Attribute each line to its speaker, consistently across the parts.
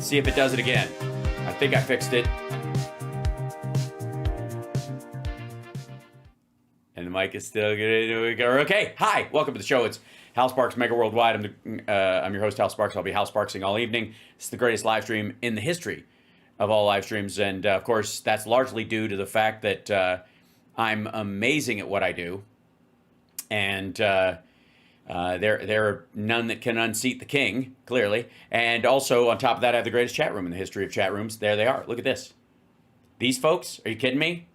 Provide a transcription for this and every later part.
Speaker 1: See if it does it again. I think I fixed it. And the mic is still good. Okay. Hi. Welcome to the show. It's Hal Sparks Mega Worldwide. I'm your host, Hal Sparks. I'll be Hal Sparksing all evening. It's the greatest live stream in the history of all live streams. And, of course, that's largely due to the fact that I'm amazing at what I do. And there are none that can unseat the king, clearly. And also, on top of that, I have the greatest chat room in the history of chat rooms. There they are. Look at this. These folks, are you kidding me?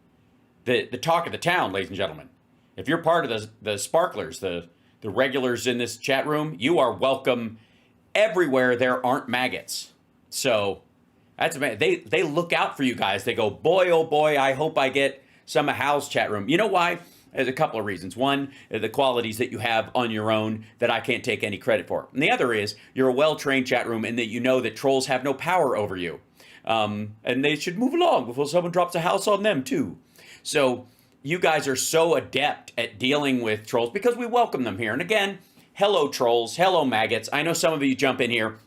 Speaker 1: The talk of the town, ladies and gentlemen. If you're part of the sparklers, the regulars in this chat room, you are welcome everywhere there aren't maggots. So that's amazing. They look out for you guys. They go, boy, oh boy, I hope I get some of Hal's chat room. You know why? There's a couple of reasons. One, the qualities that you have on your own that I can't take any credit for. And the other is you're a well-trained chat room in that you know that trolls have no power over you. And they should move along before someone drops a house on them too. So you guys are so adept at dealing with trolls because we welcome them here. And again, hello trolls, hello maggots. I know some of you jump in here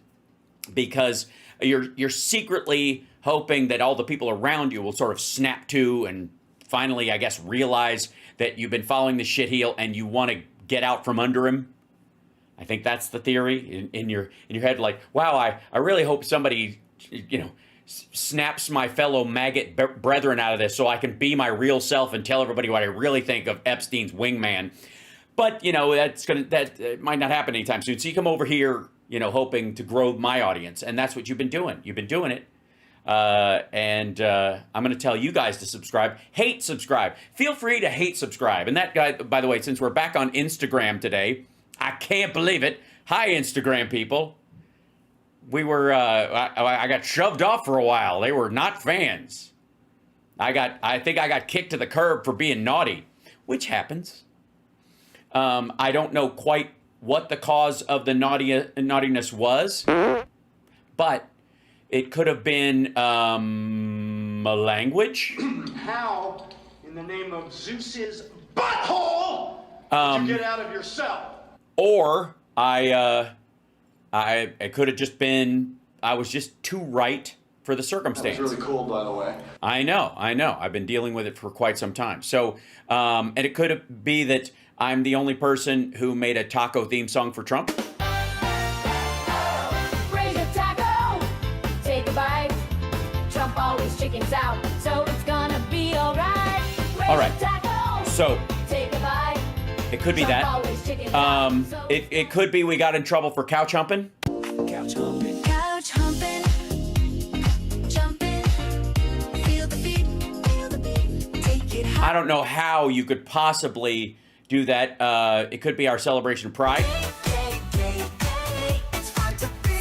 Speaker 1: because you're secretly hoping that all the people around you will sort of snap to and finally, I guess, realize that you've been following the shitheel and you want to get out from under him. I think that's the theory in your head. Like, wow, I really hope somebody, snaps my fellow maggot brethren out of this so I can be my real self and tell everybody what I really think of Epstein's wingman. But, that might not happen anytime soon. So you come over here, hoping to grow my audience. And that's what you've been doing. You've been doing it. And I'm going to tell you guys to subscribe. Hate subscribe. Feel free to hate subscribe. And that guy, by the way, since we're back on Instagram today, I can't believe it. Hi, Instagram people. We were, I got shoved off for a while. They were not fans. I think I got kicked to the curb for being naughty, which happens. I don't know quite what the cause of the naughtiness was, but it could have been a language.
Speaker 2: How, in the name of Zeus's butthole, did you get out of your cell?
Speaker 1: Or it could have just been, I was just too right for the circumstance.
Speaker 2: That was really cool, by the way.
Speaker 1: I know. I've been dealing with it for quite some time. So, and it could be that I'm the only person who made a taco theme song for Trump.
Speaker 3: Raise a taco, take a bite. Trump always chickens out, so it's gonna be all right.
Speaker 1: All right.
Speaker 3: A taco,
Speaker 1: So
Speaker 3: take a bite.
Speaker 1: it could be
Speaker 3: Trump
Speaker 1: that.
Speaker 3: always chickens out, so
Speaker 1: It could be we got in trouble for couch humping.
Speaker 3: couch humping. Couch humping. Jumping. Feel the beat. Take it high.
Speaker 1: I don't know how you could possibly do that. It could be our celebration of Pride.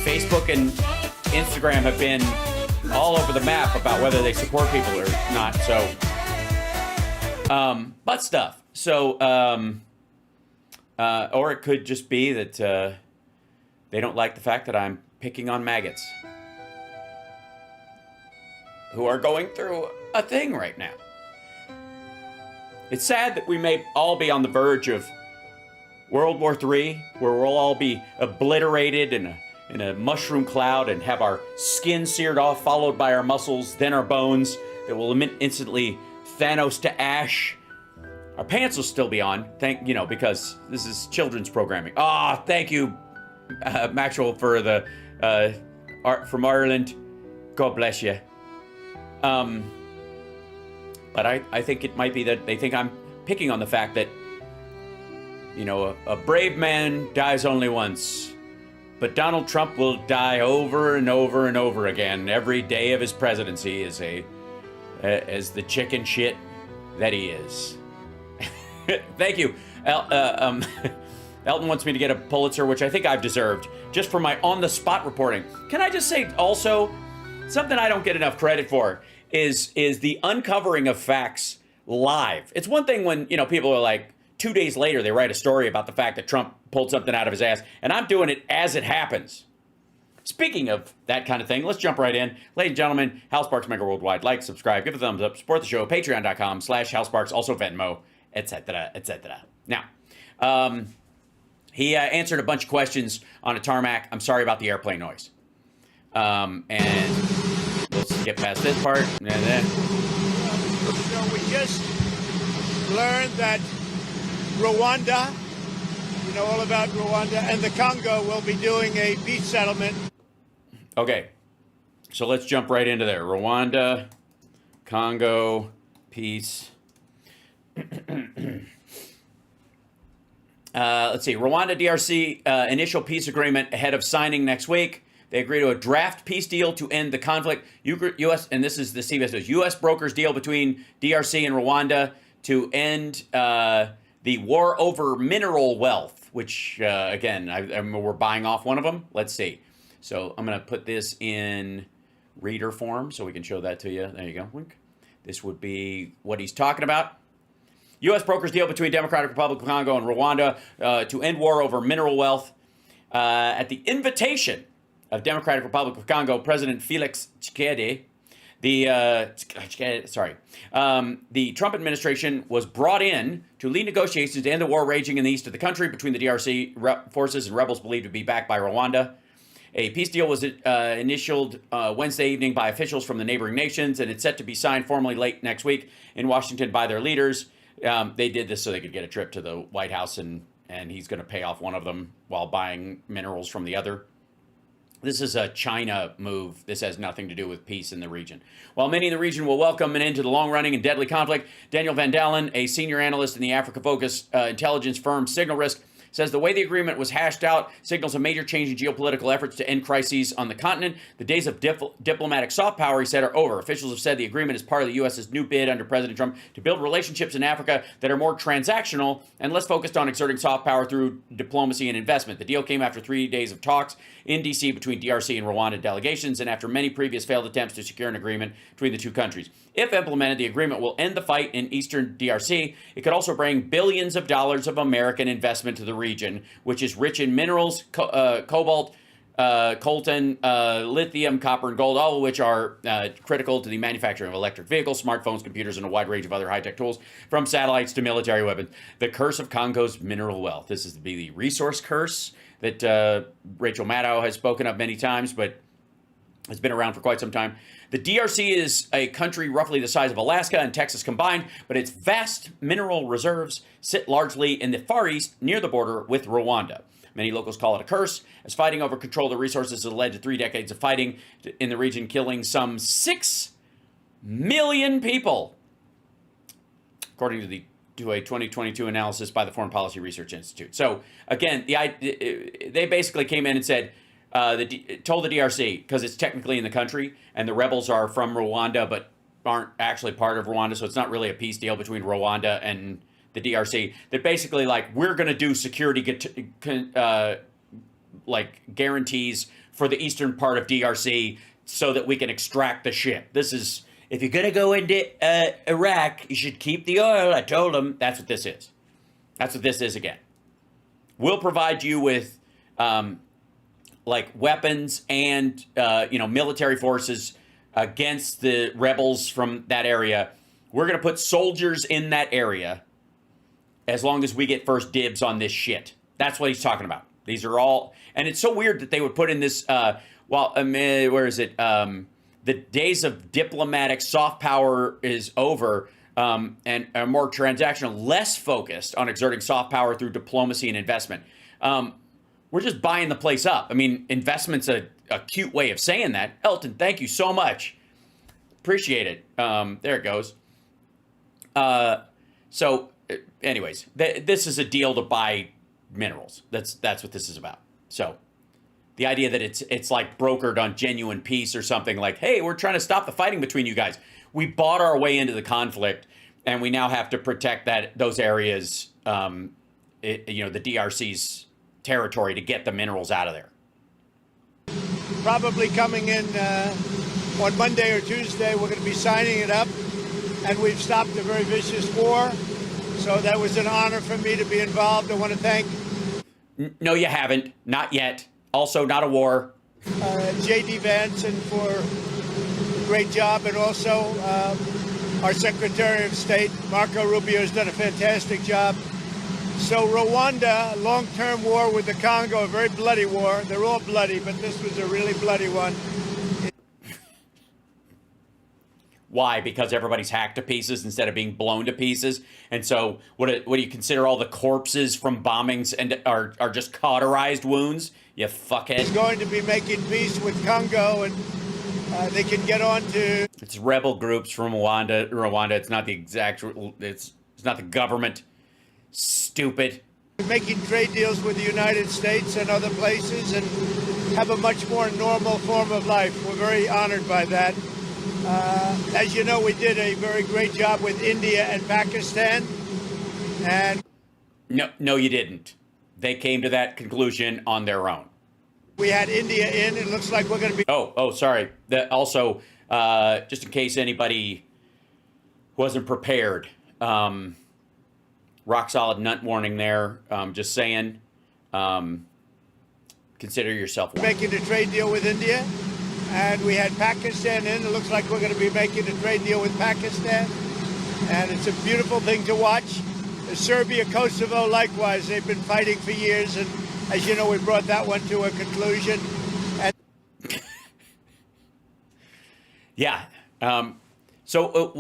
Speaker 1: Facebook and Instagram have been all over the map about whether they support people or not. So, butt stuff. So, or it could just be that they don't like the fact that I'm picking on maggots who are going through a thing right now. It's sad that we may all be on the verge of World War III, where we'll all be obliterated in a mushroom cloud and have our skin seared off, followed by our muscles, then our bones that will instantly Thanos to ash. Our pants will still be on, because this is children's programming. Thank you, Maxwell, for the art from Ireland. God bless you. But I think it might be that they think I'm picking on the fact that, a brave man dies only once. But Donald Trump will die over and over and over again every day of his presidency as the chicken shit that he is. Thank you. Elton wants me to get a Pulitzer, which I think I've deserved, just for my on-the-spot reporting. Can I just say also, something I don't get enough credit for is the uncovering of facts live. It's one thing when, people are like, 2 days later, they write a story about the fact that Trump pulled something out of his ass, and I'm doing it as it happens. Speaking of that kind of thing, let's jump right in. Ladies and gentlemen, Hal Sparks Mega Worldwide. Like, subscribe, give a thumbs up, support the show, patreon.com/Hal Sparks, also Venmo, etc., etc. Now, he answered a bunch of questions on a tarmac. I'm sorry about the airplane noise. And let's get past this part. And then,
Speaker 4: So we just learned that Rwanda, you know all about Rwanda, and the Congo will be doing a peace settlement.
Speaker 1: okay, so let's jump right into there. Rwanda, Congo, peace. Let's see. Rwanda DRC initial peace agreement ahead of signing next week. They agree to a draft peace deal to end the conflict. U.S. and this is the CBS News. U.S. brokers deal between DRC and Rwanda to end the war over mineral wealth, which again, we're buying off one of them. Let's see. So I'm going to put this in reader form so we can show that to you. There you go. Wink. This would be what he's talking about. U.S. brokers deal between Democratic Republic of Congo and Rwanda to end war over mineral wealth. At the invitation of Democratic Republic of Congo President Felix Tshisekedi, the Trump administration was brought in to lead negotiations to end the war raging in the east of the country between the DRC forces and rebels believed to be backed by Rwanda. A peace deal was initialed Wednesday evening by officials from the neighboring nations, and it's set to be signed formally late next week in Washington by their leaders. They did this so they could get a trip to the White House, and he's going to pay off one of them while buying minerals from the other. This is a China move. This has nothing to do with peace in the region. While many in the region will welcome an end to the long-running and deadly conflict, Daniel Van Dalen, a senior analyst in the Africa-focused intelligence firm Signal Risk, says the way the agreement was hashed out signals a major change in geopolitical efforts to end crises on the continent. The days of diplomatic soft power, he said, are over. Officials have said the agreement is part of the U.S.'s new bid under President Trump to build relationships in Africa that are more transactional and less focused on exerting soft power through diplomacy and investment. The deal came after 3 days of talks in D.C. between DRC and Rwanda delegations and after many previous failed attempts to secure an agreement between the two countries. If implemented, the agreement will end the fight in eastern DRC. It could also bring billions of dollars of American investment to the region, which is rich in minerals, cobalt, coltan, lithium, copper, and gold, all of which are critical to the manufacturing of electric vehicles, smartphones, computers, and a wide range of other high-tech tools, from satellites to military weapons. The curse of Congo's mineral wealth. This is the resource curse that Rachel Maddow has spoken of many times, but has been around for quite some time. The DRC is a country roughly the size of Alaska and Texas combined, but its vast mineral reserves sit largely in the Far East near the border with Rwanda. Many locals call it a curse, as fighting over control of the resources has led to 3 decades of fighting in the region, killing some 6 million people, according to a 2022 analysis by the Foreign Policy Research Institute. So again, they basically came in and said, told the DRC, because it's technically in the country, and the rebels are from Rwanda, but aren't actually part of Rwanda, so it's not really a peace deal between Rwanda and the DRC, that basically, like, we're going to do security guarantees for the eastern part of DRC so that we can extract the shit. This is, if you're going to go into Iraq, you should keep the oil. I told them that's what this is. That's what this is again. We'll provide you with weapons and military forces against the rebels from that area. We're going to put soldiers in that area as long as we get first dibs on this shit. That's what he's talking about. These are all, and it's so weird that they would put in this, where is it? The days of diplomatic soft power is over, and are more transactional, less focused on exerting soft power through diplomacy and investment. We're just buying the place up. I mean, investment's a cute way of saying that. Elton, thank you so much. Appreciate it. There it goes. Anyways, this is a deal to buy minerals. That's what this is about. So the idea that it's like brokered on genuine peace or something, like, hey, we're trying to stop the fighting between you guys. We bought our way into the conflict, and we now have to protect those areas, the DRC's territory, to get the minerals out of there.
Speaker 4: Probably coming in on Monday or Tuesday, we're going to be signing it up, and we've stopped a very vicious war. So that was an honor for me to be involved. I want to thank...
Speaker 1: No, you haven't. Not yet. Also, not a war.
Speaker 4: J.D. Vance for a great job, and also our Secretary of State, Marco Rubio, has done a fantastic job. So Rwanda, long-term war with the Congo, a very bloody war. They're all bloody, but this was a really bloody one.
Speaker 1: Why? Because everybody's hacked to pieces instead of being blown to pieces. And so what do you consider all the corpses from bombings and are just cauterized wounds? You fuckhead.
Speaker 4: He's going to be making peace with Congo, and they can get on to...
Speaker 1: It's rebel groups from Rwanda. It's not the exact... It's not the government. Stupid.
Speaker 4: Making trade deals with the United States and other places and have a much more normal form of life. We're very honored by that. As you know, we did a very great job with India and Pakistan. And
Speaker 1: No, you didn't. They came to that conclusion on their own.
Speaker 4: We had India in. It looks like we're going to be...
Speaker 1: Oh, sorry. That also, just in case anybody wasn't prepared, rock solid nut warning there. Just saying, consider yourself warned.
Speaker 4: Making a trade deal with India. And we had Pakistan in. It looks like we're going to be making a trade deal with Pakistan. And it's a beautiful thing to watch. Serbia, Kosovo, likewise. They've been fighting for years. And as you know, we brought that one to a conclusion. And
Speaker 1: yeah. So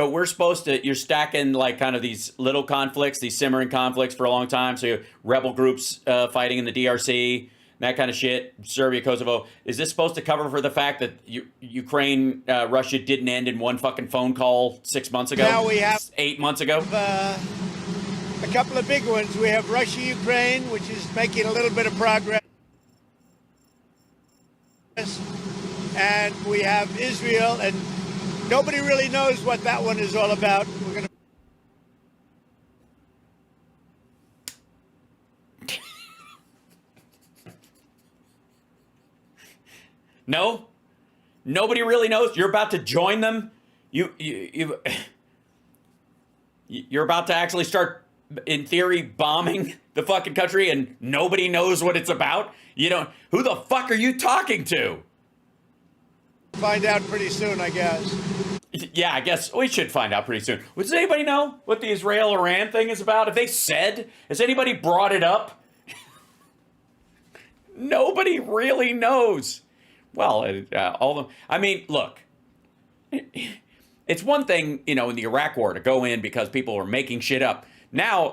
Speaker 1: we're supposed to, you're stacking like kind of these little conflicts, these simmering conflicts for a long time. So rebel groups fighting in the DRC, that kind of shit, Serbia, Kosovo. Is this supposed to cover for the fact that Ukraine, Russia didn't end in one fucking phone call 6 months ago?
Speaker 4: Now we have
Speaker 1: 8 months ago?
Speaker 4: A couple of big ones. We have Russia, Ukraine, which is making a little bit of progress. And we have Israel, and nobody really knows what that one is all about. We're going to...
Speaker 1: No? Nobody really knows? You're about to join them? You're about to actually start, in theory, bombing the fucking country and nobody knows what it's about? Who the fuck are you talking to?
Speaker 4: Find out pretty soon, I guess.
Speaker 1: Yeah, I guess we should find out pretty soon. Does anybody know what the Israel-Iran thing is about? Have they said? Has anybody brought it up? Nobody really knows. Well, look, it's one thing, in the Iraq war to go in because people were making shit up. Now,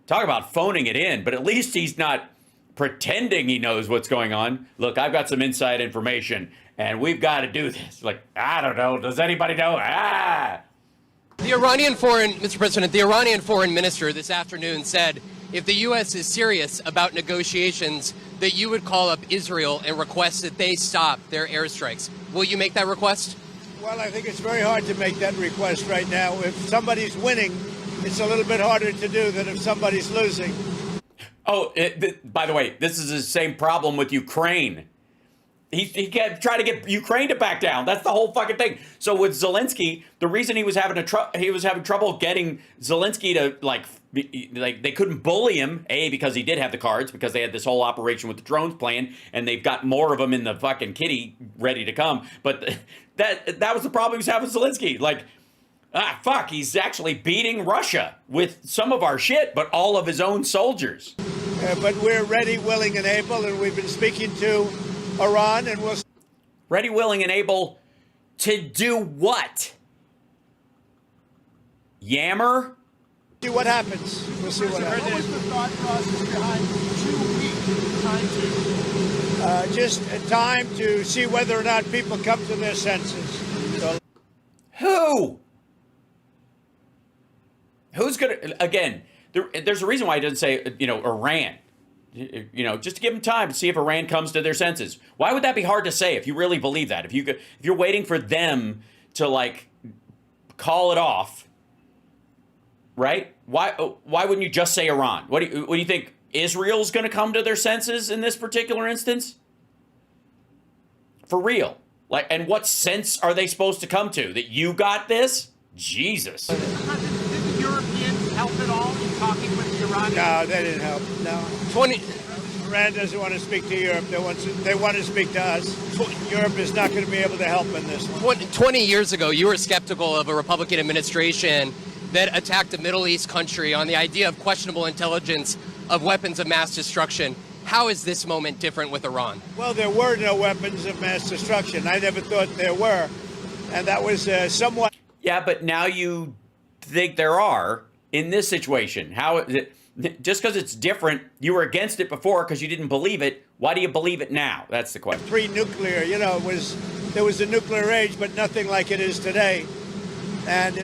Speaker 1: talk about phoning it in, but at least he's not pretending he knows what's going on. Look, I've got some inside information, and we've got to do this. Like, I don't know. Does anybody know?
Speaker 5: Mr. President, the Iranian foreign minister this afternoon said if the U.S. is serious about negotiations, that you would call up Israel and request that they stop their airstrikes. Will you make that request?
Speaker 4: Well, I think it's very hard to make that request right now. If somebody's winning, it's a little bit harder to do than if somebody's losing.
Speaker 1: Oh, by the way, this is the same problem with Ukraine. He kept trying to get Ukraine to back down. That's the whole fucking thing. So with Zelensky, the reason he was having trouble getting Zelensky to like they couldn't bully him, because he did have the cards, because they had this whole operation with the drones plan, and they've got more of them in the fucking kitty ready to come. But that was the problem he was having with Zelensky. Like, he's actually beating Russia with some of our shit, but all of his own soldiers.
Speaker 4: But we're ready, willing, and able, and we've been speaking to Iran, and we'll...
Speaker 1: Ready, willing, and able to do what? Yammer?
Speaker 4: See what happens. We'll see what happens.
Speaker 2: What was the thought process behind 2 weeks trying to...
Speaker 4: Just a time to see whether or not people come to their senses. So...
Speaker 1: Who? Who's gonna... Again, there's a reason why he doesn't say, Iran. Just to give them time to see if Iran comes to their senses. Why would that be hard to say if you really believe that? If you're waiting for them to like call it off, right? Why wouldn't you just say Iran? What do you think? Israel's going to come to their senses in this particular instance? For real? Like, and what sense are they supposed to come to? That you got this? Jesus.
Speaker 2: Did the Europeans help at all in talking with the Iranians?
Speaker 4: No, they didn't help. No. Iran doesn't want to speak to Europe. They want to speak to us. Europe is not going to be able to help in this one.
Speaker 5: 20 years ago, you were skeptical of a Republican administration that attacked a Middle East country on the idea of questionable intelligence of weapons of mass destruction. How is this moment different with Iran?
Speaker 4: Well, there were no weapons of mass destruction. I never thought there were. and that was somewhat.
Speaker 1: Yeah, but now you think there are in this situation. How is it? Just because it's different, you were against it before because you didn't believe it. Why do you believe it now? That's the question.
Speaker 4: Pre-nuclear, you know, there was a nuclear age, but nothing like it is today. And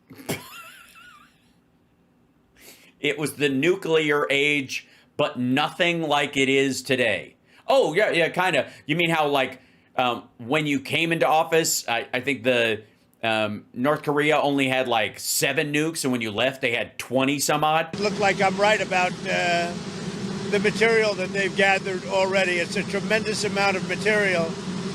Speaker 1: it was the nuclear age, but nothing like it is today. Oh, yeah, kind of. You mean how, like, when you came into office, I think the North Korea only had like 7 nukes, and when you left, they had 20 some odd.
Speaker 4: it looked like I'm right about the material that they've gathered already. It's a tremendous amount of material.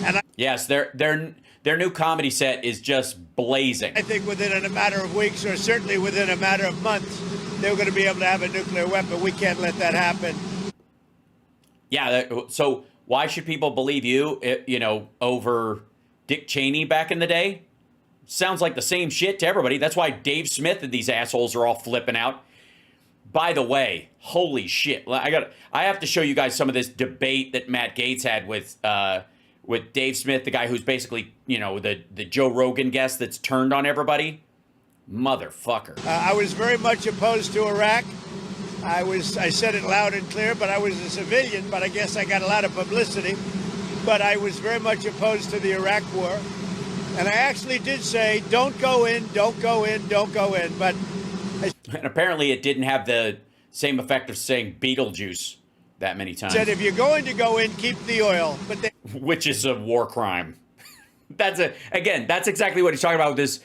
Speaker 4: And
Speaker 1: Yes, their new comedy set is just blazing.
Speaker 4: I think within a matter of weeks, or certainly within a matter of months, they're going to be able to have a nuclear weapon. We can't let that happen.
Speaker 1: Yeah, so why should people believe you, over Dick Cheney back in the day? Sounds like the same shit to everybody. That's why Dave Smith and these assholes are all flipping out. By the way, holy shit. I have to show you guys some of this debate that Matt Gaetz had with Dave Smith, the guy who's basically, the Joe Rogan guest that's turned on everybody. Motherfucker.
Speaker 4: I was very much opposed to Iraq. I said it loud and clear, but I was a civilian, but I guess I got a lot of publicity. But I was very much opposed to the Iraq war. And I actually did say, don't go in, don't go in, don't go in. But
Speaker 1: and apparently it didn't have the same effect of saying Beetlejuice that many times.
Speaker 4: said, if you're going to go in, keep the oil. But
Speaker 1: which is a war crime. That's exactly what he's talking about with this.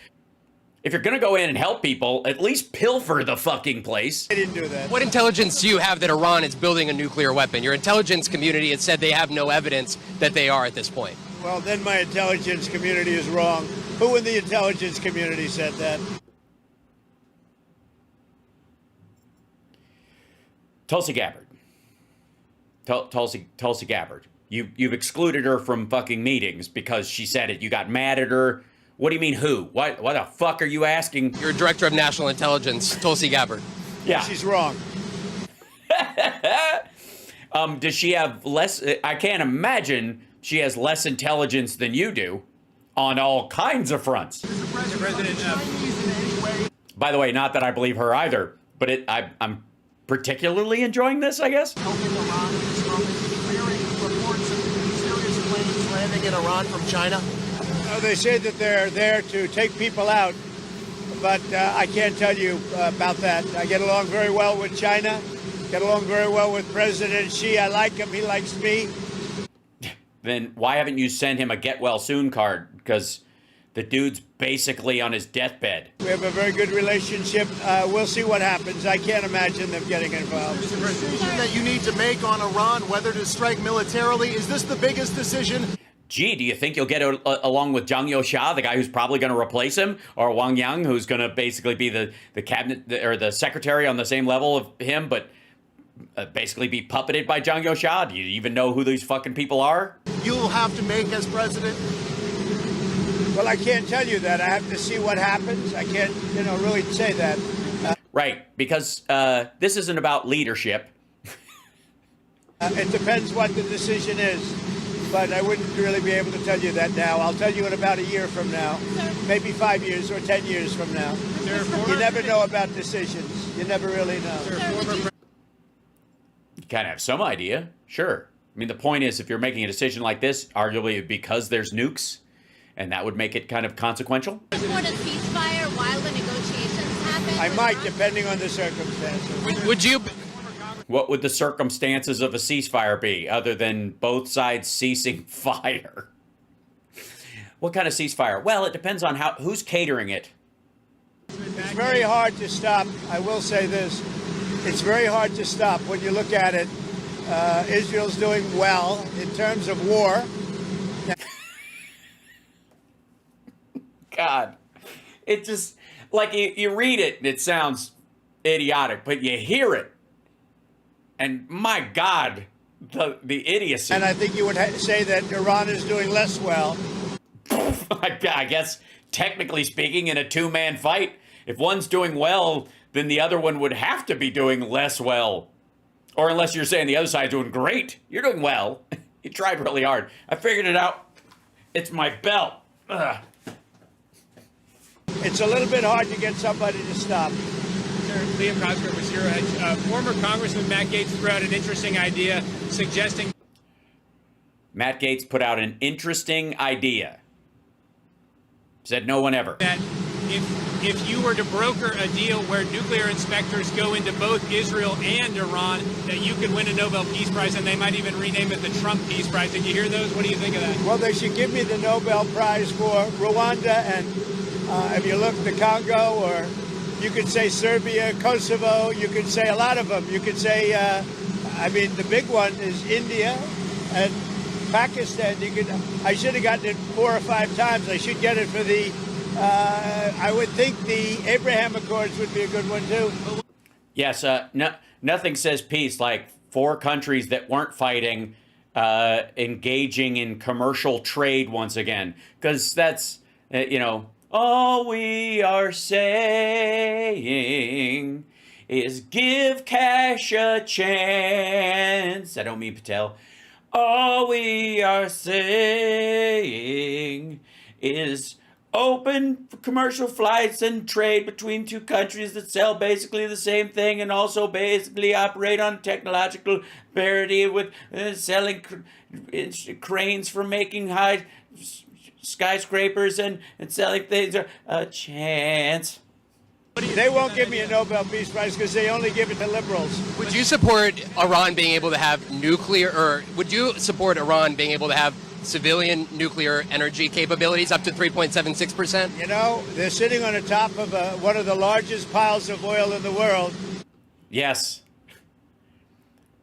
Speaker 1: If you're going to go in and help people, at least pilfer the fucking place.
Speaker 4: they didn't do that.
Speaker 5: What intelligence do you have that Iran is building a nuclear weapon? Your intelligence community has said they have no evidence that they are at this point.
Speaker 4: Well, then my intelligence community is wrong. Who in the intelligence community said that?
Speaker 1: Tulsi Gabbard. Tulsi Gabbard. You've excluded her from fucking meetings because she said it. You got mad at her. What do you mean who? What the fuck are you asking?
Speaker 5: Your director of national intelligence, Tulsi Gabbard.
Speaker 1: Yeah.
Speaker 4: She's wrong.
Speaker 1: Does she have less? I can't imagine she has less intelligence than you do on all kinds of fronts. By the way, not that I believe her either, but I'm particularly enjoying this, I guess.
Speaker 6: Helping Iran at this moment, clearing reports of serious planes landing in Iran from China.
Speaker 4: They say that they're there to take people out, but I can't tell you about that. I get along very well with China, get along very well with President Xi. I like him, he likes me.
Speaker 1: Then why haven't you sent him a get well soon card? Because the dude's basically on his deathbed.
Speaker 4: We have a very good relationship. We'll see what happens. I can't imagine them getting involved.
Speaker 6: The decision that you need to make on Iran, whether to strike militarily, is this the biggest decision?
Speaker 1: Gee, do you think you'll get along with Zhang Youxia, the guy who's probably going to replace him, or Wang Yang, who's going to basically be the cabinet or the secretary on the same level of him, but basically be puppeted by Zhang Youxia? Do you even know who these fucking people are?
Speaker 6: You'll have to make as president?
Speaker 4: Well, I can't tell you that. I have to see what happens. I can't, really say that.
Speaker 1: Right, because this isn't about leadership.
Speaker 4: It depends what the decision is. But I wouldn't really be able to tell you that now. I'll tell you in about a year from now, maybe 5 years or 10 years from now. You never know about decisions. You never really know.
Speaker 1: You kind of have some idea, sure. I mean, the point is, if you're making a decision like this, arguably because there's nukes, and that would make it kind of consequential.
Speaker 7: Support a ceasefire while the negotiations happen?
Speaker 4: I might, depending on the circumstances.
Speaker 5: Would you?
Speaker 1: What would the circumstances of a ceasefire be, other than both sides ceasing fire? What kind of ceasefire? Well, it depends on who's catering it.
Speaker 4: It's very hard to stop. I will say this. It's very hard to stop when you look at it. Israel's doing well in terms of war.
Speaker 1: God, it just, like, you read it and it sounds idiotic, but you hear it. And my God, the idiocy.
Speaker 4: And I think you would say that Iran is doing less well.
Speaker 1: I guess, technically speaking, in a two-man fight, if one's doing well, then the other one would have to be doing less well. Or unless you're saying the other side's doing great. You're doing well. You tried really hard. I figured it out. It's my belt. Ugh.
Speaker 4: it's a little bit hard to get somebody to stop.
Speaker 8: Liam Cosgrove was here. Former Congressman Matt Gaetz threw out an interesting idea suggesting...
Speaker 1: Matt Gaetz put out an interesting idea. Said no one ever.
Speaker 8: That if you were to broker a deal where nuclear inspectors go into both Israel and Iran, that you could win a Nobel Peace Prize, and they might even rename it the Trump Peace Prize. Did you hear those? What do you think of that?
Speaker 4: Well, they should give me the Nobel Prize for Rwanda, and if you look, the Congo, or you could say Serbia, Kosovo, you could say a lot of them. You could say, I mean, the big one is India and Pakistan. I should have gotten it 4 or 5 times. I should get it for the, I would think the Abraham Accords would be a good one too.
Speaker 1: Yes, nothing says peace like 4 countries that weren't fighting engaging in commercial trade once again. Because that's, you know, all we are saying is give cash a chance. I don't mean Patel. All we are saying is open for commercial flights and trade between 2 countries that sell basically the same thing and also basically operate on technological parity with selling cranes for making high skyscrapers and selling things a chance.
Speaker 4: They won't give me a Nobel Peace Prize because they only give it to liberals.
Speaker 5: Would you support Iran being able to have nuclear, or would you support Iran being able to have civilian nuclear energy capabilities up to 3.76%?
Speaker 4: You know, they're sitting on the top of one of the largest piles of oil in the world.
Speaker 1: Yes.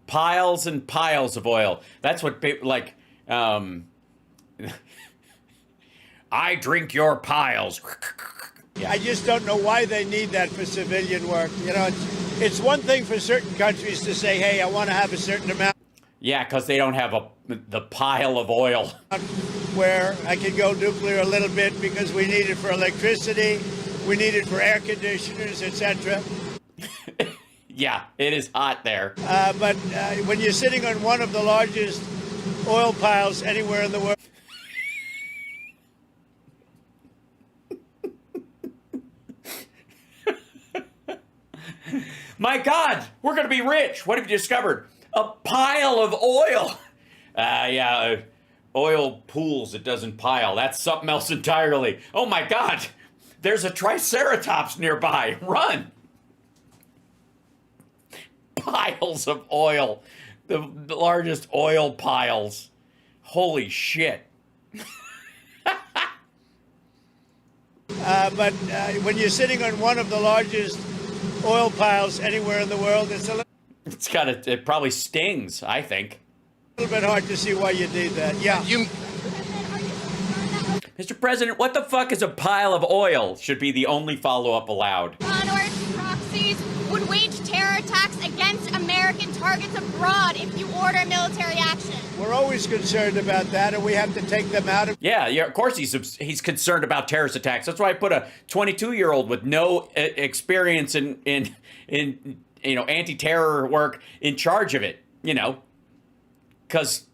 Speaker 1: Piles and piles of oil. That's what people like. I drink your piles.
Speaker 4: I just don't know why they need that for civilian work. You know, it's one thing for certain countries to say, hey, I want to have a certain amount.
Speaker 1: Yeah, because they don't have the pile of oil.
Speaker 4: Where I can go nuclear a little bit because we need it for electricity, we need it for air conditioners, etc.
Speaker 1: Yeah, it is hot there.
Speaker 4: But when you're sitting on one of the largest oil piles anywhere in the world,
Speaker 1: my God, we're going to be rich. What have you discovered? A pile of oil. Yeah, oil pools, it doesn't pile. That's something else entirely. Oh my God, there's a triceratops nearby. Run. Piles of oil. The largest oil piles. Holy shit.
Speaker 4: but when you're sitting on one of the largest oil piles anywhere in the world,
Speaker 1: it probably stings, I think.
Speaker 4: A little bit hard to see why you need that. Yeah.
Speaker 1: Mr. President, what the fuck is a pile of oil? Should be the only follow-up allowed.
Speaker 7: Unarmed proxies would wage terror attacks against American targets abroad if you order military action.
Speaker 4: We're always concerned about that, and we have to take them out of...
Speaker 1: Yeah, of course he's concerned about terrorist attacks. That's why I put a 22-year-old with no experience in anti-terror work in charge of it, because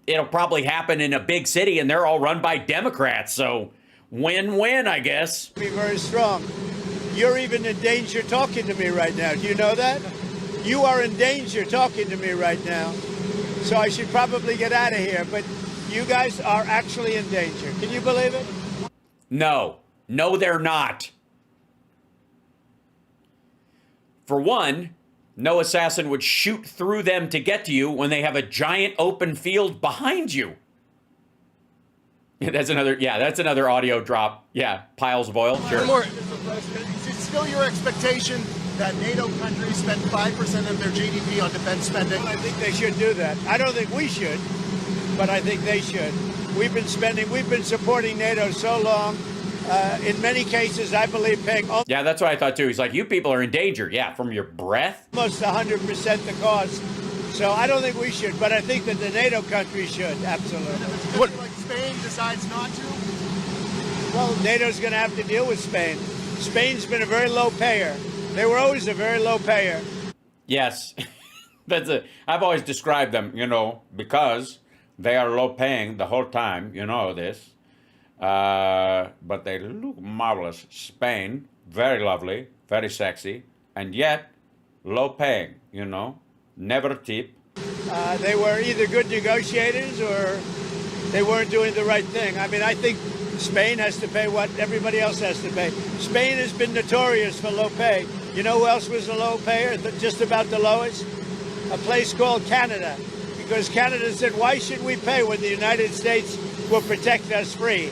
Speaker 1: it'll probably happen in a big city and they're all run by Democrats. So win-win, I guess.
Speaker 4: Be very strong. You're even in danger talking to me right now. Do you know that? You are in danger talking to me right now. So I should probably get out of here. But you guys are actually in danger. Can you believe it?
Speaker 1: No, they're not. For one, no assassin would shoot through them to get to you when they have a giant open field behind you. That's another audio drop. Yeah, piles of oil. Sure.
Speaker 6: Is it still your expectation that NATO countries spend 5% of their GDP on defense spending?
Speaker 4: Well, I think they should do that. I don't think we should, but I think they should. We've been supporting NATO so long. In many cases, I believe paying...
Speaker 1: Yeah, that's what I thought too. He's like, you people are in danger. Yeah, from your breath?
Speaker 4: Almost 100% the cost. So I don't think we should, but I think that the NATO countries should, absolutely.
Speaker 6: What? Like Spain decides not to?
Speaker 4: Well, NATO's going to have to deal with Spain. Spain's been a very low payer. They were always a very low payer.
Speaker 1: Yes. I've always described them, because they are low paying the whole time. You know this. But they look marvelous. Spain, very lovely, very sexy, and yet low paying, you know, never tip.
Speaker 4: They were either good negotiators or they weren't doing the right thing. I mean, I think Spain has to pay what everybody else has to pay. Spain has been notorious for low pay. You know who else was a low payer, just about the lowest? A place called Canada. Because Canada said, why should we pay when the United States will protect us free?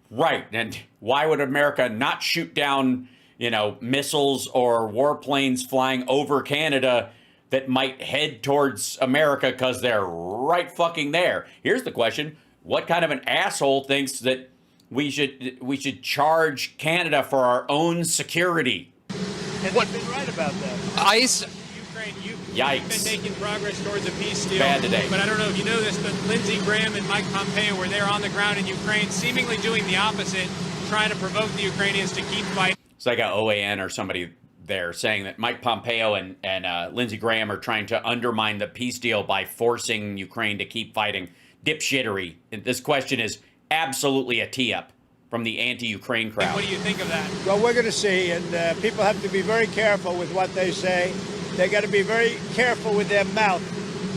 Speaker 1: Right, and why would America not shoot down, you know, missiles or warplanes flying over Canada that might head towards America because they're right fucking there? Here's the question. What kind of an asshole thinks that we should charge Canada for our own security?
Speaker 4: And they've been right about that.
Speaker 5: ICE.
Speaker 8: Ukraine, you've
Speaker 1: Yikes.
Speaker 8: been making progress towards a peace deal.
Speaker 1: Bad today.
Speaker 8: But I don't know if you know this, but Lindsey Graham and Mike Pompeo were there on the ground in Ukraine, seemingly doing the opposite, trying to provoke the Ukrainians to keep fighting.
Speaker 1: It's like a OAN or somebody there saying that Mike Pompeo and Lindsey Graham are trying to undermine the peace deal by forcing Ukraine to keep fighting. Dipshittery. This question is absolutely a tee-up from the anti-Ukraine crowd.
Speaker 8: What do you think of that?
Speaker 4: Well, we're going to see, and people have to be very careful with what they say. They got to be very careful with their mouth,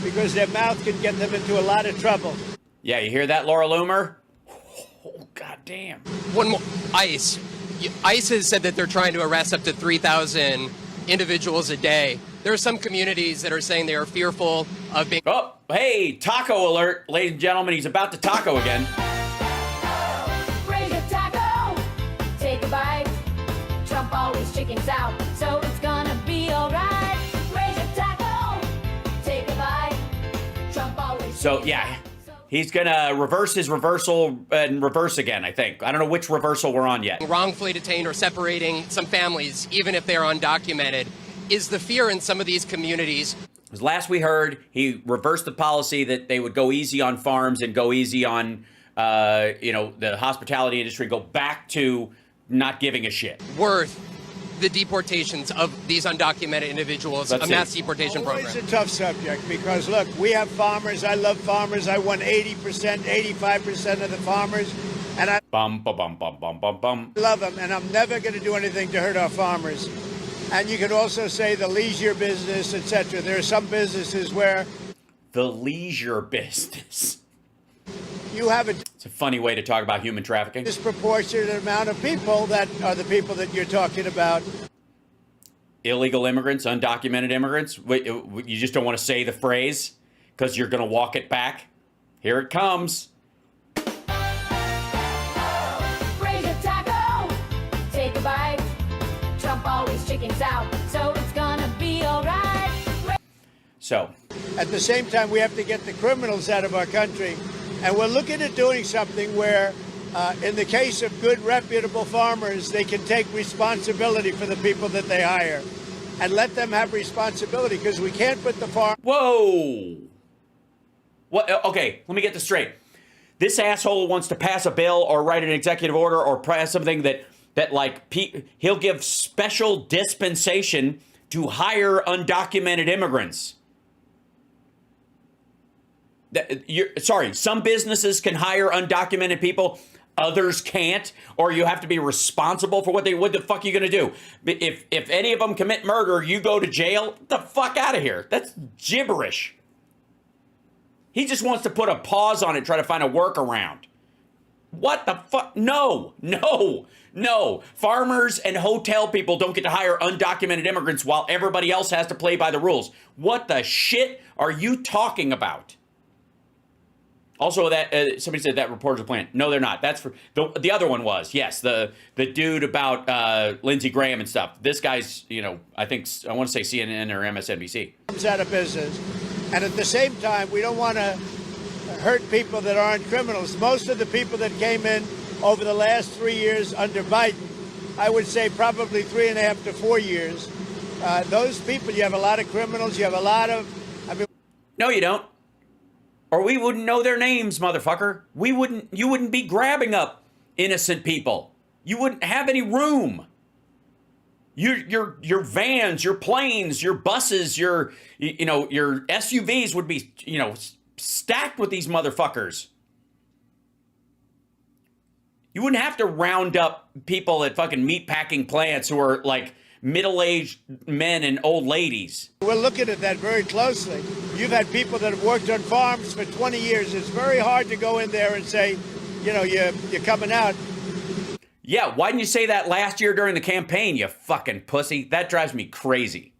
Speaker 4: because their mouth can get them into a lot of trouble.
Speaker 1: Yeah, you hear that, Laura Loomer? Oh, goddamn.
Speaker 5: One more. ICE. ICE has said that they're trying to arrest up to 3,000 individuals a day. There are some communities that are saying they are fearful of being...
Speaker 1: Oh, hey, taco alert, ladies and gentlemen. He's about to taco again.
Speaker 3: Raise your taco, take a bite. Trump always chickens out, so it's gonna be alright. Raise your taco, take a bite. Trump always
Speaker 1: So,
Speaker 3: chickens
Speaker 1: yeah,
Speaker 3: out,
Speaker 1: he's going to reverse his reversal and reverse again, I think. I don't know which reversal we're on yet.
Speaker 5: wrongfully detained or separating some families, even if they're undocumented. Is the fear in some of these communities?
Speaker 1: Because last we heard, he reversed the policy that they would go easy on farms and go easy on, the hospitality industry, go back to not giving a shit.
Speaker 5: Worth the deportations of these undocumented individuals,
Speaker 1: Let's
Speaker 5: a
Speaker 1: see.
Speaker 5: mass deportation
Speaker 4: Always
Speaker 5: program?
Speaker 4: a tough subject, because, look, we have farmers. I love farmers. I won 80%, 85% of the farmers, and I
Speaker 1: Bum, bum, bum, bum, bum, bum, bum.
Speaker 4: love them, and I'm never going to do anything to hurt our farmers. And you could also say the leisure business, etc. There are some businesses where
Speaker 1: The leisure business.
Speaker 4: you have a
Speaker 1: It's a funny way to talk about human trafficking.
Speaker 4: disproportionate amount of people that are the people that you're talking about.
Speaker 1: Illegal immigrants, undocumented immigrants. Wait, you just don't want to say the phrase because you're going to walk it back. Here it comes.
Speaker 3: raise your taco, take a bite. Trump always chickens out, so it's gonna be alright.
Speaker 1: So,
Speaker 4: At the same time, we have to get the criminals out of our country. And we're looking at doing something where, in the case of good, reputable farmers, they can take responsibility for the people that they hire and let them have responsibility, because we can't put the farm.
Speaker 1: whoa. What? Okay, let me get this straight. This asshole wants to pass a bill or write an executive order or pass something that he'll give special dispensation to hire undocumented immigrants. Some businesses can hire undocumented people, others can't, or you have to be responsible for what the fuck are you gonna do? If any of them commit murder, you go to jail? Get the fuck out of here. That's gibberish. He just wants to put a pause on it, try to find a workaround. What the fuck? No. Farmers and hotel people don't get to hire undocumented immigrants while everybody else has to play by the rules. What the shit are you talking about? Also, that somebody said that reporters are playing. No, they're not. That's for the other one was, yes, the dude about Lindsey Graham and stuff. This guy's, I want to say CNN or MSNBC.
Speaker 4: Out of business. And at the same time, we don't want to hurt people that aren't criminals. Most of the people that came in over the last 3 years under Biden, I would say probably 3.5 to 4 years, those people, you have a lot of criminals, you have a lot of,
Speaker 1: No, you don't. Or we wouldn't know their names, motherfucker. You wouldn't be grabbing up innocent people. You wouldn't have any room. Your vans, your planes, your buses, your SUVs would be, stacked with these motherfuckers. You wouldn't have to round up people at fucking meatpacking plants who are like middle-aged men and old ladies.
Speaker 4: We're looking at that very closely. You've had people that have worked on farms for 20 years. It's very hard to go in there and say, you know, you're coming out.
Speaker 1: Yeah, why didn't you say that last year during the campaign, you fucking pussy? That drives me crazy.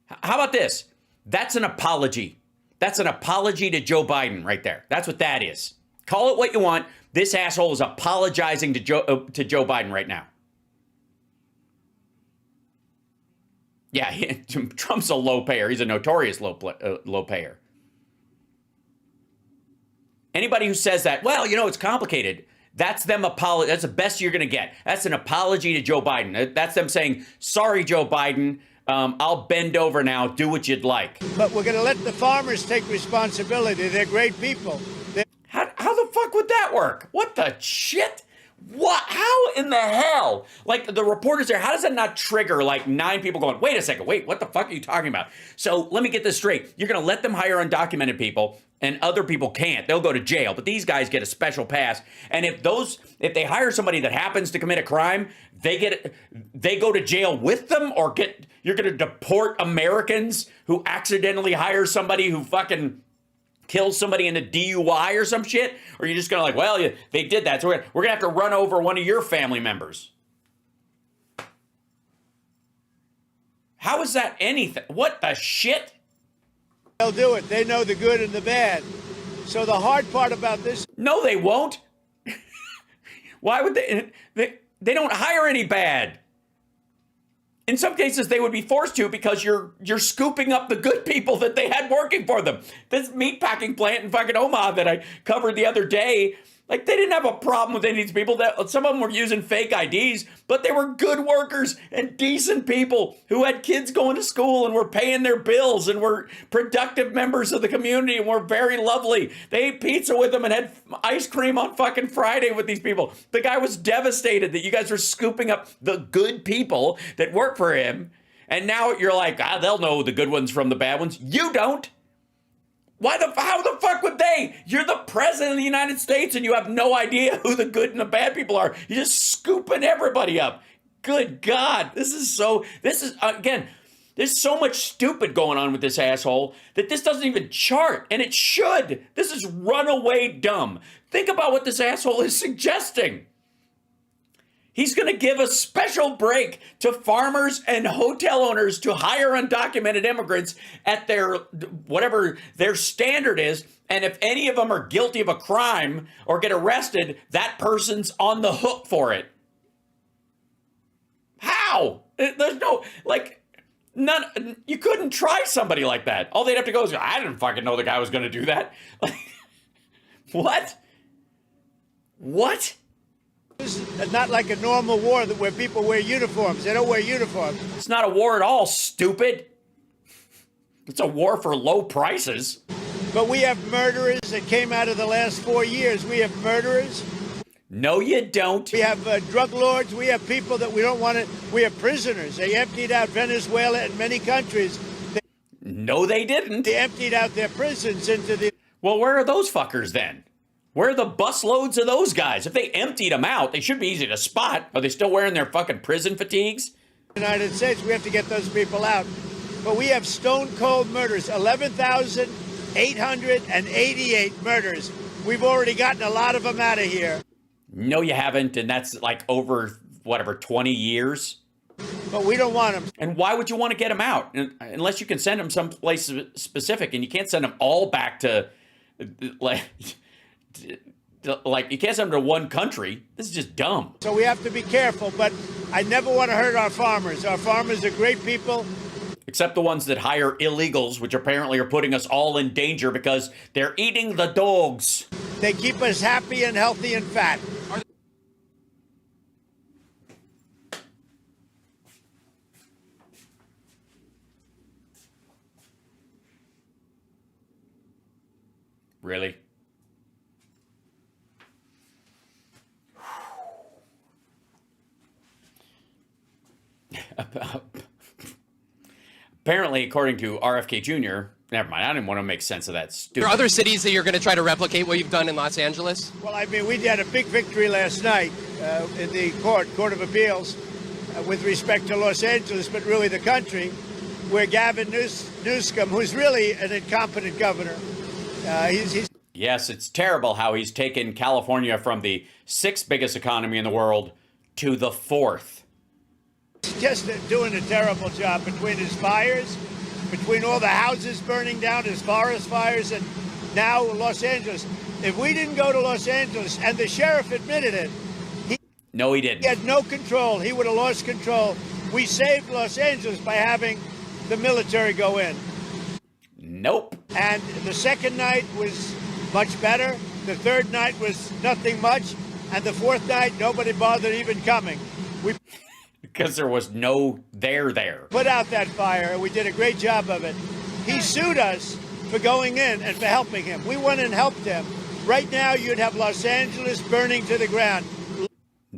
Speaker 1: How about this? That's an apology. That's an apology to Joe Biden right there. That's what that is. Call it what you want. This asshole is apologizing to Joe Biden right now. Yeah, Trump's a low payer. He's a notorious low payer. Anybody who says that, well, you know, it's complicated. That's them That's the best you're going to get. That's an apology to Joe Biden. That's them saying, sorry, Joe Biden. I'll bend over now. Do what you'd like.
Speaker 4: But we're going to let the farmers take responsibility. They're great people.
Speaker 1: How the fuck would that work? What the shit? What? How in the hell? Like, the reporters there, how does that not trigger like 9 people going, wait a second, wait, what the fuck are you talking about? So let me get this straight. You're going to let them hire undocumented people and other people can't. They'll go to jail, but these guys get a special pass. And if they hire somebody that happens to commit a crime, they go to jail with them, or you're going to deport Americans who accidentally hire somebody who fucking kills somebody in a DUI or some shit? Or you're just going to like, well, they did that, so we're going to have to run over one of your family members. How is that anything? What the shit?
Speaker 4: They'll do it. They know the good and the bad. So the hard part about this...
Speaker 1: No, they won't. Why would they? They don't hire any bad. In some cases, they would be forced to, because you're scooping up the good people that they had working for them. This meatpacking plant in fucking Omaha that I covered the other day, like, they didn't have a problem with any of these people. That some of them were using fake IDs, but they were good workers and decent people who had kids going to school and were paying their bills and were productive members of the community and were very lovely. They ate pizza with them and had ice cream on fucking Friday with these people. The guy was devastated that you guys were scooping up the good people that work for him. And now you're like, they'll know the good ones from the bad ones. You don't. How the fuck would they? You're the president of the United States and you have no idea who the good and the bad people are. You're just scooping everybody up. Good God. Again, there's so much stupid going on with this asshole that this doesn't even chart, and it should. This is runaway dumb. Think about what this asshole is suggesting. He's going to give a special break to farmers and hotel owners to hire undocumented immigrants at whatever their standard is. And if any of them are guilty of a crime or get arrested, that person's on the hook for it. How? There's no, you couldn't try somebody like that. All they'd have to go is, I didn't fucking know the guy was going to do that. What? What?
Speaker 4: This is not like a normal war where people wear uniforms. They don't wear uniforms.
Speaker 1: It's not a war at all, stupid. It's a war for low prices.
Speaker 4: But we have murderers that came out of the last 4 years. We have murderers.
Speaker 1: No, you don't.
Speaker 4: We have drug lords. We have people that we don't want to. We have prisoners. They emptied out Venezuela and many countries.
Speaker 1: No, they didn't.
Speaker 4: They emptied out their prisons into the...
Speaker 1: Well, where are those fuckers then? Where are the busloads of those guys? If they emptied them out, they should be easy to spot. Are they still wearing their fucking prison fatigues?
Speaker 4: United States, we have to get those people out. But we have stone cold murders, 11,888 murders. We've already gotten a lot of them out of here.
Speaker 1: No, you haven't, and that's like over, 20 years?
Speaker 4: But we don't want them.
Speaker 1: And why would you want to get them out? Unless you can send them someplace specific, and you can't send them all back to, you can't send them to one country. This is just dumb.
Speaker 4: So we have to be careful, but I never want to hurt our farmers. Our farmers are great people.
Speaker 1: Except the ones that hire illegals, which apparently are putting us all in danger because they're eating the dogs.
Speaker 4: They keep us happy and healthy and fat.
Speaker 1: Really? Apparently, according to RFK Jr., Never mind. I didn't want to make sense of that
Speaker 5: Are
Speaker 1: stupid.
Speaker 5: there other cities that you're going to try to replicate what you've done in Los Angeles?
Speaker 4: Well, I mean, we had a big victory last night in the Court of Appeals with respect to Los Angeles, but really the country, where Gavin Newsom, who's really an incompetent governor, he's
Speaker 1: Yes, it's terrible how he's taken California from the 6th biggest economy in the world to the 4th.
Speaker 4: just doing a terrible job between his fires, between all the houses burning down, his forest fires, and now Los Angeles. If we didn't go to Los Angeles, and the sheriff admitted it,
Speaker 1: No, he didn't.
Speaker 4: he had no control. He would have lost control. We saved Los Angeles by having the military go in.
Speaker 1: Nope.
Speaker 4: And the second night was much better. The third night was nothing much. And the fourth night, nobody bothered even coming. We
Speaker 1: Because there was no there.
Speaker 4: put out that fire, and we did a great job of it. He sued us for going in and for helping him. We went and helped him. Right now, you'd have Los Angeles burning to the ground.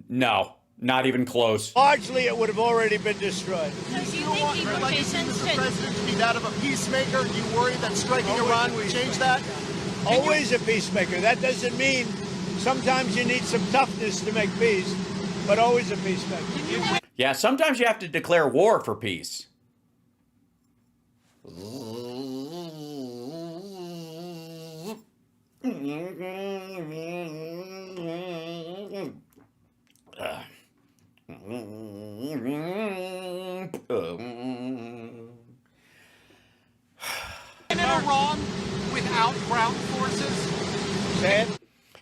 Speaker 1: No, not even close.
Speaker 4: Largely, it would have already been destroyed.
Speaker 7: So do you
Speaker 6: You don't want
Speaker 7: think
Speaker 6: your legacy,
Speaker 7: deportations
Speaker 6: Mr.
Speaker 7: should...
Speaker 6: President, to be that of a peacemaker? Do you worry that striking Iran would change that?
Speaker 4: Always a peacemaker. That doesn't mean sometimes you need some toughness to make peace, but always a peacemaker.
Speaker 1: Yeah, sometimes you have to declare war for peace.
Speaker 9: In Iran without ground forces?
Speaker 4: Say it.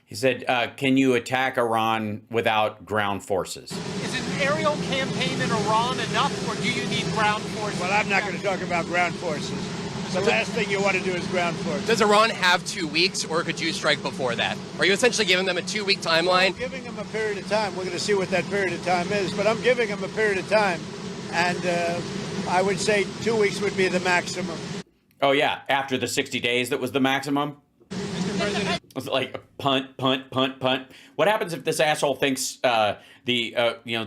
Speaker 1: He said, can you attack Iran without ground forces?
Speaker 9: Is an aerial campaign in Iran enough, or do you need ground forces?
Speaker 4: Well, I'm not going to talk about ground forces. The last thing you want to do is ground forces.
Speaker 5: Does Iran have 2 weeks, or could you strike before that? Are you essentially giving them a 2-week timeline?
Speaker 4: I'm giving them a period of time. We're going to see what that period of time is, but I'm giving them a period of time, and I would say 2 weeks would be the maximum.
Speaker 1: Oh, yeah, after the 60 days that was the maximum? It was like punt. What happens if this asshole thinks the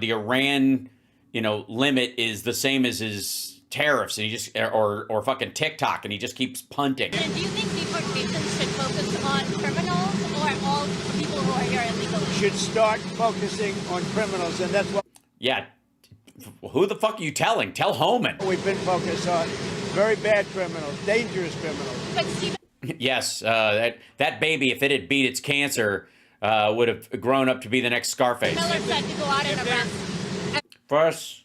Speaker 1: Iran limit is the same as his tariffs, and he just or fucking TikTok, and he just keeps punting?
Speaker 7: And do you think deportations should focus on criminals or all people who are here illegally?
Speaker 4: Should start focusing on criminals, and that's what
Speaker 1: Yeah, who the fuck are you telling? Tell Homan.
Speaker 4: we've been focused on. Very bad criminals, dangerous criminals.
Speaker 7: But Stephen,
Speaker 1: Yes, that baby, if it had beat its cancer, would have grown up to be the next Scarface.
Speaker 7: Miller said to go out and arrest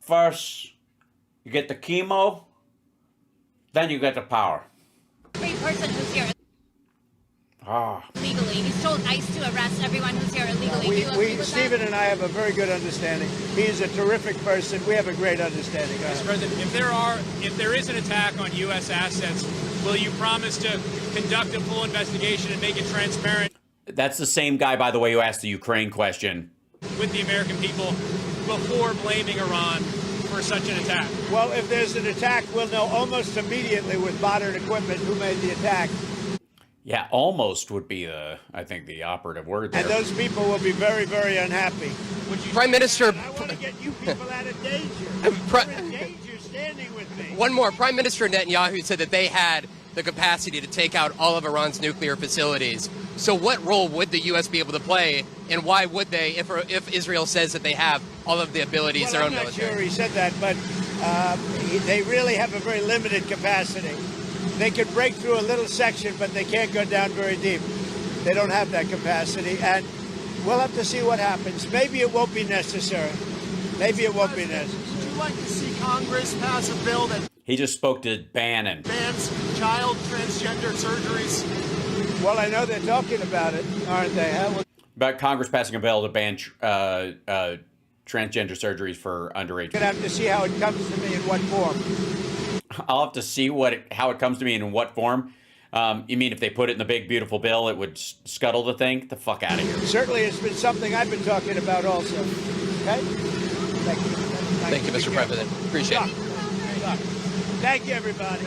Speaker 1: First, you get the chemo, then you get the power.
Speaker 7: every person who's here
Speaker 1: Ah.
Speaker 7: illegally. He's told ICE to arrest everyone who's here illegally. Do you agree with
Speaker 4: Stephen
Speaker 7: that?
Speaker 4: and I have a very good understanding. He's a terrific person. We have a great understanding.
Speaker 8: Mr. President, if there is an attack on U.S. assets, will you promise to conduct a full investigation and make it transparent
Speaker 1: That's the same guy, by the way, who asked the Ukraine question.
Speaker 8: with the American people before blaming Iran for such an attack?
Speaker 4: Well, if there's an attack, we'll know almost immediately with modern equipment who made the attack.
Speaker 1: Yeah, almost would be I think the operative word there.
Speaker 4: And those people will be very, very unhappy.
Speaker 5: Prime Minister,
Speaker 4: I want to get you people out of danger.
Speaker 5: Pri-
Speaker 4: You're in danger standing with me.
Speaker 5: one more. Prime Minister Netanyahu said that they had the capacity to take out all of Iran's nuclear facilities. So what role would the U.S. be able to play, and why would they, if Israel says that they have all of the abilities, their
Speaker 4: Well,
Speaker 5: own
Speaker 4: I'm not
Speaker 5: military?
Speaker 4: sure he said that, but they really have a very limited capacity. They can break through a little section, but they can't go down very deep. They don't have that capacity, and we'll have to see what happens. Maybe it won't be necessary. Maybe it won't be necessary.
Speaker 6: Would you like to see Congress pass a bill that
Speaker 1: He just spoke to Bannon.
Speaker 6: bans child transgender surgeries?
Speaker 4: Well, I know they're talking about it, aren't they? Huh?
Speaker 1: About Congress passing a bill to ban transgender surgeries for underage.
Speaker 4: We're going to have to see how it comes to me in what form.
Speaker 1: I'll have to see how it comes to me and in what form. You mean if they put it in the big, beautiful bill, it would scuttle the thing? Get the fuck out of here.
Speaker 4: Certainly, it's been something I've been talking about also. Okay? Thank you.
Speaker 5: Thank you, Mr. President. Appreciate it.
Speaker 4: Thank you, everybody.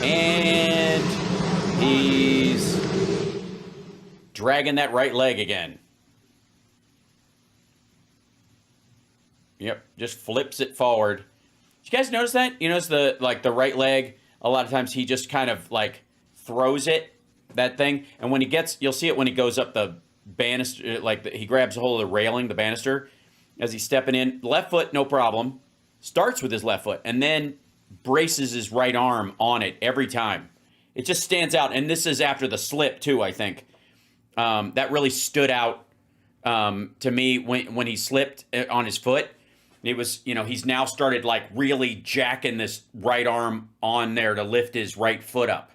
Speaker 1: And he's dragging that right leg again. Yep, just flips it forward. Did you guys notice that? You notice the right leg a lot of times he just kind of like throws it, that thing. And when he gets, you'll see it when he goes up the banister, like he grabs a hold of the railing, the banister, as he's stepping in. Left foot, no problem. Starts with his left foot and then braces his right arm on it every time. It just stands out. And this is after the slip too, I think. That really stood out to me when he slipped on his foot. It was, he's now started like really jacking this right arm on there to lift his right foot up.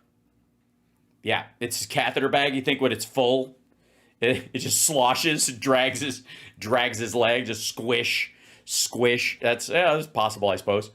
Speaker 1: Yeah, it's his catheter bag. You think when it's full, it just sloshes, drags his leg, just squish. That's possible, I suppose.